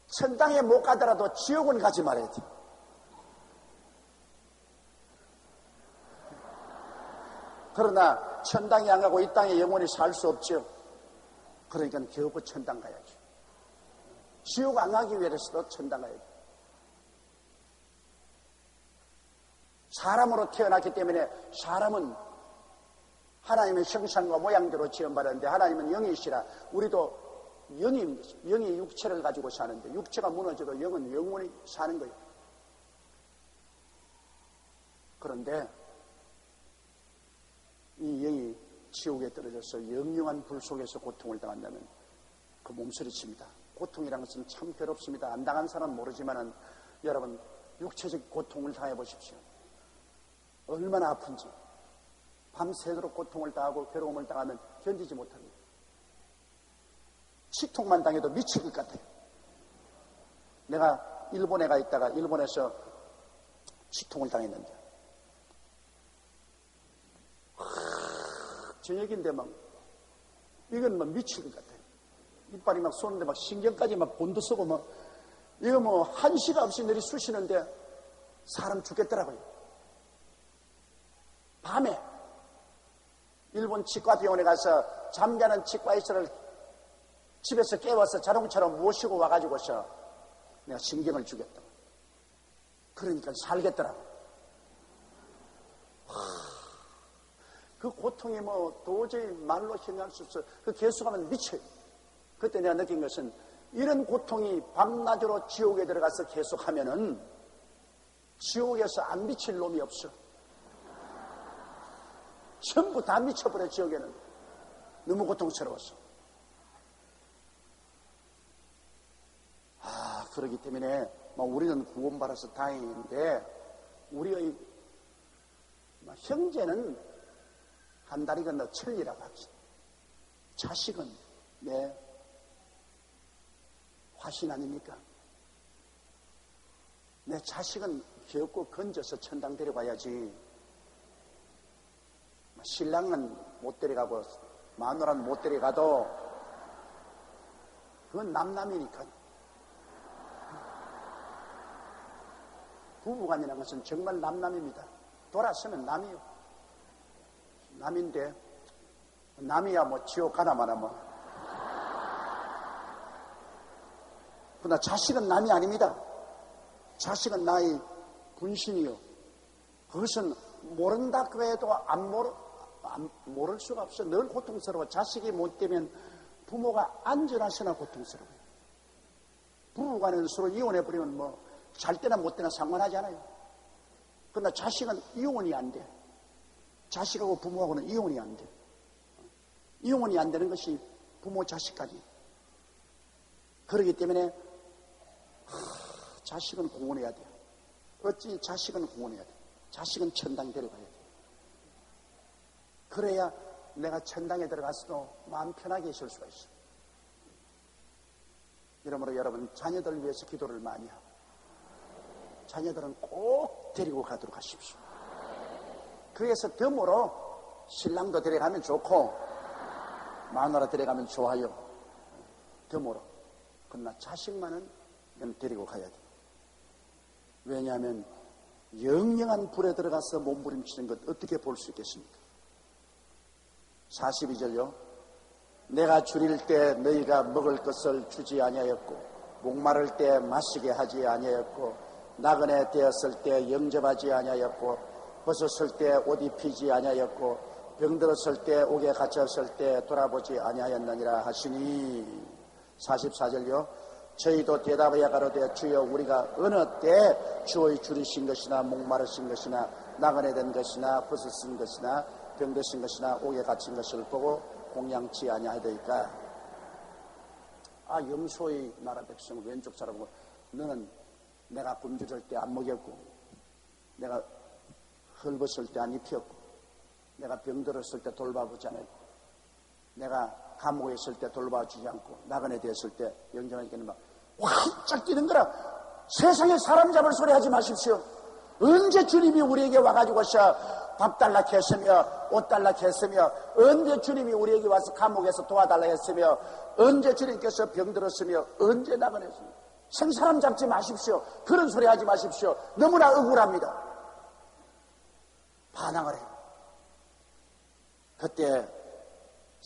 천당에 못 가더라도 지옥은 가지 말아야 돼요. 그러나 천당에 안 가고 이 땅에 영원히 살 수 없죠. 그러니까 겨우 천당 가야죠. 지옥 안 가기 위해서도 천당 가야죠. 사람으로 태어났기 때문에 사람은 하나님의 형상과 모양대로 지음받았는데 하나님은 영이시라 우리도 영입니다. 영이 육체를 가지고 사는데 육체가 무너져도 영은 영원히 사는 거예요. 그런데 이 영이 지옥에 떨어져서 영영한 불 속에서 고통을 당한다면 그 몸서리칩니다. 고통이라는 것은 참 괴롭습니다. 안 당한 사람은 모르지만은 여러분 육체적 고통을 당해 보십시오. 얼마나 아픈지 밤새도록 고통을 당하고 괴로움을 당하면 견디지 못합니다. 치통만 당해도 미칠 것 같아요. 내가 일본에 가 있다가 일본에서 치통을 당했는데 저녁인데 막 이건 막 미칠 것 같아요. 이빨이 막 쏘는데 막 신경까지 막 곤두서고 막 이거 뭐 한시가 없이 ner이 쑤시는데 사람 죽겠더라고요. 밤에 일본 치과병원에 가서 잠자는 치과의사를 집에서 깨워서 자동차로 모시고 와가지고서 내가 신경을 주겠다. 그러니까 살겠더라고. 그 고통이 뭐 도저히 말로 형용할 수 없어. 그 계속하면 미쳐요. 그때 내가 느낀 것은 이런 고통이 밤낮으로 지옥에 들어가서 계속하면은 지옥에서 안 미칠 놈이 없어. 전부 다 미쳐버려. 지옥에는 너무 고통스러웠어. 그렇기 때문에 우리는 구원받아서 다행인데 우리의 형제는 한 다리 건너 천리라고 합시다. 자식은 내 화신 아닙니까? 내 자식은 귀엽고 건져서 천당 데려가야지. 신랑은 못 데려가고 마누라는 못 데려가도 그건 남남이니까. 부부간이라는 것은 정말 남남입니다. 돌아서면 남이요. 남인데 남이야 뭐 지옥 가나 마나 뭐. 그러나 자식은 남이 아닙니다. 자식은 나의 분신이요. 그것은 모른다고 해도 모를 수가 없어. 늘 고통스러워. 자식이 못되면 부모가 안전하시나 고통스러워요. 부부간에 서로 이혼해버리면 뭐 잘 때나 못 때나 상관하지 않아요. 그러나 자식은 이혼이 안 돼. 자식하고 부모하고는 이혼이 안 돼. 이혼이 안 되는 것이 부모 자식까지. 그렇기 때문에 자식은 공헌해야 돼요. 어찌 자식은 공헌해야 돼요. 자식은 천당 데려가야 돼요. 그래야 내가 천당에 들어갔어도 마음 편하게 있을 수가 있어요. 이러므로 여러분 자녀들 위해서 기도를 많이 하고 자녀들은 꼭 데리고 가도록 하십시오. 그래서 덤으로 신랑도 데려가면 좋고 마누라 데려가면 좋아요. 덤으로. 그러나 자식만은 데리고 가야 돼요. 왜냐하면 영영한 불에 들어가서 몸부림치는 것 어떻게 볼 수 있겠습니까? 42절요. 내가 줄일 때 너희가 먹을 것을 주지 아니하였고 목마를 때 마시게 하지 아니하였고 나그네 되었을 때 영접하지 아니하였고 벗었을 때 옷 입히지 아니하였고 병들었을 때 옥에 갇혔을 때 돌아보지 아니하였느니라 하시니 44절요. 저희도 대답하여 가로되 주여 우리가 어느 때 주의 줄이신 것이나 목마르신 것이나 나그네 된 것이나 벗으신 것이나 병드신 것이나 옥에 갇힌 것을 보고 공양치 아니하더이까. 염소의 나라 백성 왼쪽 사람은 너는 내가 굶주릴 때 안 먹였고 내가 헐벗을 때 안 입혔고 내가 병들었을 때 돌봐보지 않았고 내가 감옥에 있을 때 돌봐주지 않고 나그네 되었을 때 영접하니까 막 활짝 뛰는 거라. 세상에 사람 잡을 소리 하지 마십시오. 언제 주님이 우리에게 와가지고 밥 달라 했으며 옷 달라 했으며 언제 주님이 우리에게 와서 감옥에서 도와달라 했으며 언제 주님께서 병들었으며 언제 나그네했으며 생사람 잡지 마십시오. 그런 소리 하지 마십시오. 너무나 억울합니다. 반항을 해요. 그때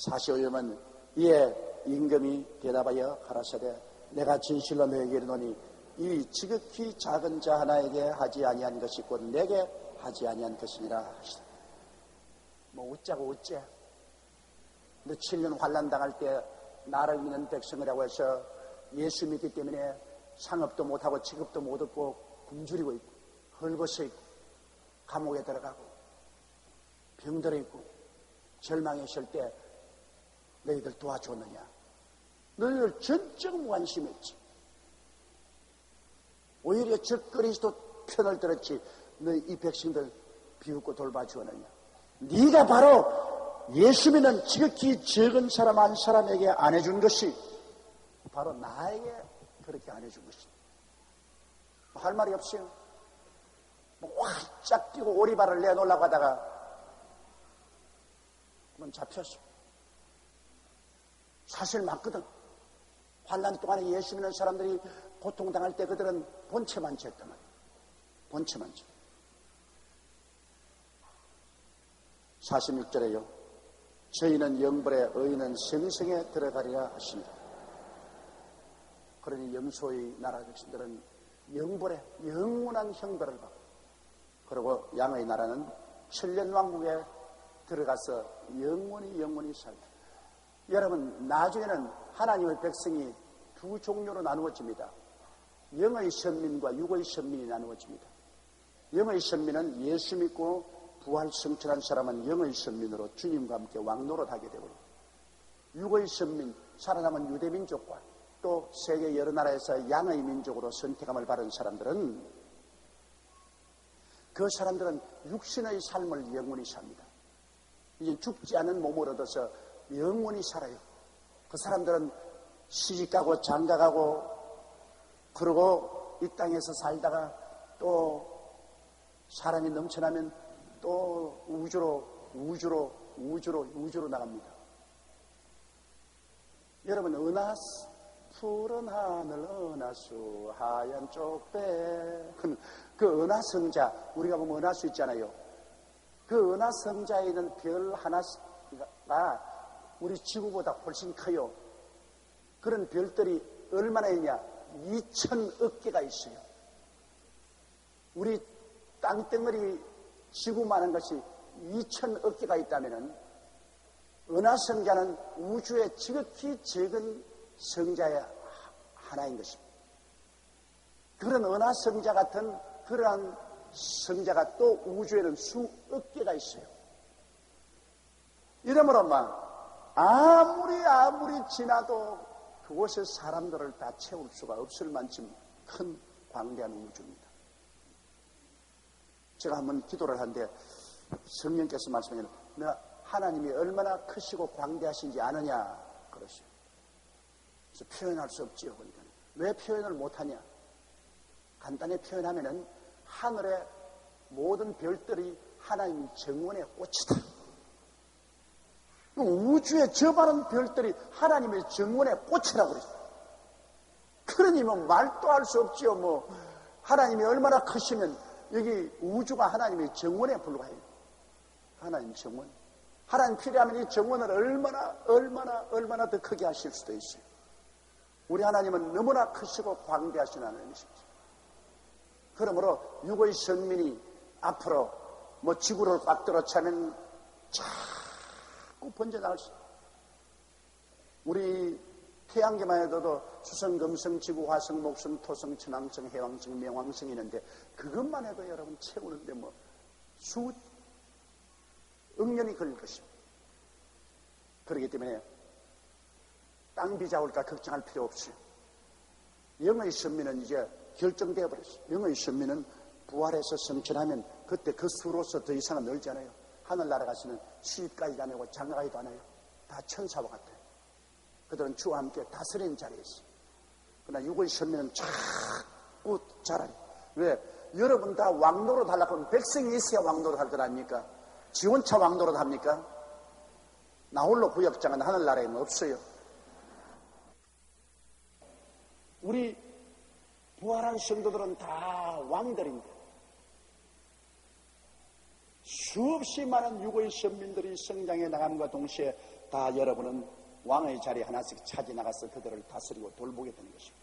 45여면 이에 임금이 대답하여 가라사대 내가 진실로 너에게 이르노니 이 지극히 작은 자 하나에게 하지 아니한 것이 곧 내게 하지 아니한 것이니라 하시다. 뭐 웃자고 웃지. 너 7년 환난 당할 때 나를 믿는 백성이라고 해서 예수 믿기 때문에 상업도 못하고 취급도 못 얻고 굶주리고 있고 헐벗어 있고 감옥에 들어가고 병들어 있고 절망에 있을 때 너희들 도와줬느냐? 너희들 전적 무관심했지. 오히려 저 그리스도 편을 들었지. 너희 이 백성들 비웃고 돌봐주었느냐? 네가 바로 예수 믿는 지극히 적은 사람 한 사람에게 안 해준 것이 바로 나에게 그렇게 안 해준 것이다. 할 말이 없어요. 활짝 뛰고 오리발을 내놓으려고 하다가 그건 잡혔어. 사실 맞거든. 환난 동안에 예수 믿는 사람들이 고통당할 때 그들은 본체만 쟀단 말이야. 본체만 쟀. 46절에요. 저희는 영벌에 의인은 생생에 들어가리라 하십니다. 그러니 염소의 나라 백성들은 영벌에 영원한 형벌을 받고 그리고 양의 나라는 천년왕국에 들어가서 영원히 살다. 여러분 나중에는 하나님의 백성이 두 종류로 나누어집니다. 영의 선민과 육의 선민이 나누어집니다. 영의 선민은 예수 믿고 부활 성천한 사람은 영의 선민으로 주님과 함께 왕노릇하게 되고 육의 선민, 살아남은 유대민족과 또 세계 여러 나라에서 양의 민족으로 선택함을 받은 사람들은 그 사람들은 육신의 삶을 영원히 삽니다. 이제 죽지 않은 몸을 얻어서 영원히 살아요. 그 사람들은 시집가고 장가가고 그러고 이 땅에서 살다가 또 사람이 넘쳐나면 또 우주로 나갑니다. 여러분 은하수 푸른 하늘 은하수 하얀 쪽배 그 은하성자 우리가 보면 은하수 있잖아요. 그 은하성자에 있는 별 하나가 우리 지구보다 훨씬 커요. 그런 별들이 얼마나 있냐? 2,000억 개가 있어요. 우리 땅덩어리 지구만한 것이 2,000억 개가 있다면 은하성자는 우주의 지극히 적은 성자의 하나인 것입니다. 그런 은하성자 같은 그러한 성자가 또 우주에는 수억 개가 있어요. 이러므로 아무리 지나도 그곳에 사람들을 다 채울 수가 없을 만큼 큰 광대한 우주입니다. 제가 한번 기도를 하는데 성령께서 말씀하시는 너 하나님이 얼마나 크시고 광대하신지 아느냐 그러시오. 그래서 표현할 수 없지요. 그러니까 왜 표현을 못하냐? 간단히 표현하면은 하늘의 모든 별들이 하나님 정원의 꽃이다. 우주의 저 많은 별들이 하나님의 정원의 꽃이라고 그랬어요. 그러니 말도 할 수 없지요. 하나님이 얼마나 크시면 여기 우주가 하나님의 정원에 불과해요. 하나님 정원. 하나님 필요하면 이 정원을 얼마나 더 크게 하실 수도 있어요. 우리 하나님은 너무나 크시고 광대하신 하나님이십니다. 그러므로 육의 선민이 앞으로 지구를 꽉 들어차면 자꾸 번져나갈 수 있어요. 우리 태양계만 해도 수성, 금성, 지구, 화성, 목성, 토성, 천왕성, 해왕성, 명왕성이 있는데 그것만 해도 여러분 채우는데 수억 년이 걸릴 것입니다. 그렇기 때문에 땅 비자 올까 걱정할 필요 없어요. 영의 선민은 이제 결정되어 버렸어요. 영의 선민은 부활해서 성천하면 그때 그 수로서 더 이상은 늘잖아요. 하늘나라 가서는 시집까지도 안 하고 장가가지도 않아요. 다 천사와 같아요. 그들은 주와 함께 다스리는 자리에 있어요. 그러나 육의 선민은 자꾸 자라요. 왜? 여러분 다 왕노릇 하려고 하면 백성이 있어야 왕노릇 할 것 아닙니까? 지 혼자 왕노릇 합니까? 나 홀로 구역장은 하늘나라에는 없어요. 우리 부활한 성도들은 다 왕들인데 수없이 많은 육의 선민들이 성장해 나감과 동시에 다 여러분은 왕의 자리 하나씩 차지 나가서 그들을 다스리고 돌보게 되는 것입니다.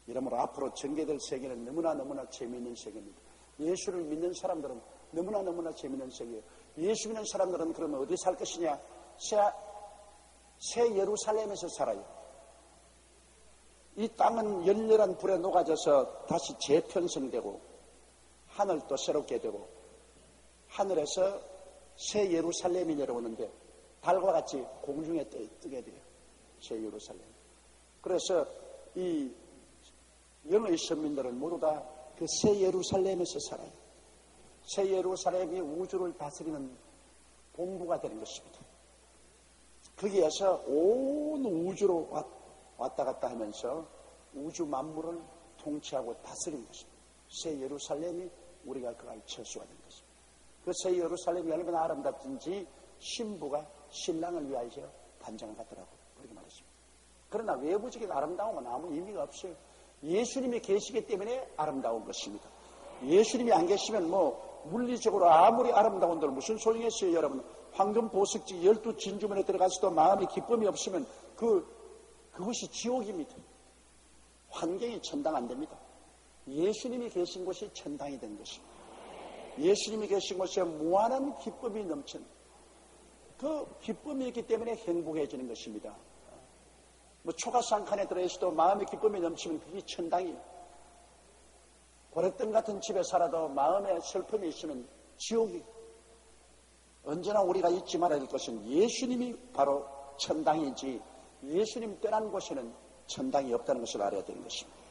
이러므로 앞으로 전개될 세계는 너무나 재미있는 세계입니다. 예수를 믿는 사람들은 너무나 재미있는 세계예요. 예수 믿는 사람들은 그러면 어디 살 것이냐? 새 예루살렘에서 살아요. 이 땅은 열렬한 불에 녹아져서 다시 재편성되고 하늘도 새롭게 되고 하늘에서 새 예루살렘이 내려오는데 달과 같이 공중에 뜨게 돼요. 새 예루살렘. 그래서 이 영의 선민들은 모두 다 그 새 예루살렘에서 살아요. 새 예루살렘이 우주를 다스리는 본부가 되는 것입니다. 거기에서 온 우주로 왔다 갔다 하면서 우주 만물을 통치하고 다스리는 것입니다. 새 예루살렘이 우리가 그갈 처수가 된 것입니다. 그 새 예루살렘이 얼마나 아름답든지 신부가 신랑을 위하여 단장을 받더라고요. 그렇게 말했습니다. 그러나 외부적인 아름다움은 아무 의미가 없어요. 예수님이 계시기 때문에 아름다운 것입니다. 예수님이 안 계시면 물리적으로 아무리 아름다운들 무슨 소용이겠어요, 여러분. 황금 보석지 12진주문에 들어가서도 마음의 기쁨이 없으면 그것이 지옥입니다. 환경이 천당 안 됩니다. 예수님이 계신 곳이 천당이 된 것입니다. 예수님이 계신 곳에 무한한 기쁨이 넘친 그 기쁨이 있기 때문에 행복해지는 것입니다. 초가스 한 칸에 들어있어도 마음의 기쁨이 넘치면 그게 천당이에요. 고래등 같은 집에 살아도 마음에 슬픔이 있으면 지옥이. 언제나 우리가 잊지 말아야 될 것은 예수님이 바로 천당이지 예수님 떠난 곳에는 천당이 없다는 것을 알아야 되는 것입니다.